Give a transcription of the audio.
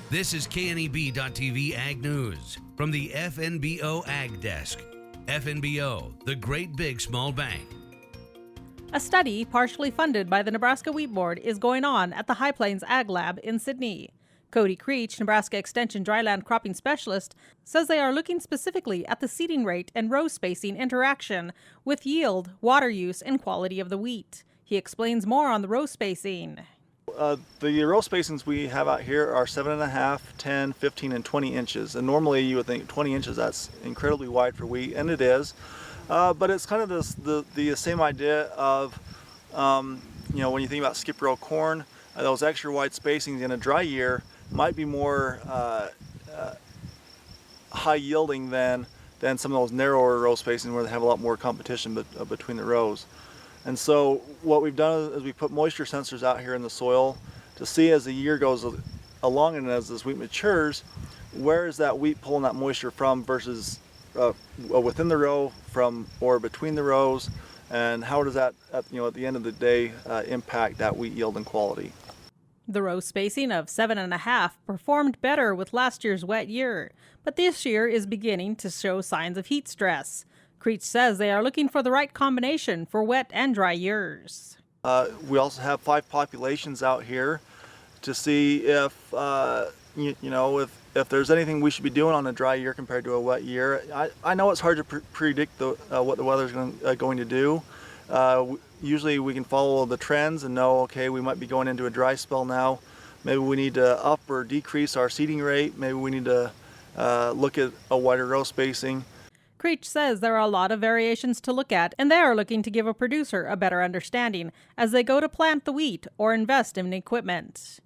This is KNEB.TV Ag News from the FNBO Ag Desk. FNBO, the great big small bank. A study partially funded by the Nebraska Wheat Board is going on at the High Plains Ag Lab in Sidney. Cody Creech, Nebraska Extension dryland cropping specialist, says they are looking specifically at the seeding rate and row spacing interaction with yield, water use, and quality of the wheat. He explains more on the row spacing. The row spacings we have out here are 7.5, 10, 15, and 20 inches. And normally you would think 20 inches, that's incredibly wide for wheat, and it is. But it's kind of the same idea of, when you think about skip row corn, those extra wide spacings in a dry year might be more high yielding than some of those narrower row spacings where they have a lot more competition between the rows. And so what we've done is we put moisture sensors out here in the soil to see as the year goes along and as this wheat matures, where is that wheat pulling that moisture from versus within the row or between the rows, and how does that at the end of the day impact that wheat yield and quality. The row spacing of 7.5 performed better with last year's wet year, but this year is beginning to show signs of heat stress. Creech says they are looking for the right combination for wet and dry years. We also have 5 populations out here to see if if there's anything we should be doing on a dry year compared to a wet year. I know it's hard to predict what the weather's going to do. Usually we can follow the trends and know, okay, we might be going into a dry spell now. Maybe we need to up or decrease our seeding rate. Maybe we need to look at a wider row spacing. Creech says there are a lot of variations to look at, and they are looking to give a producer a better understanding as they go to plant the wheat or invest in equipment.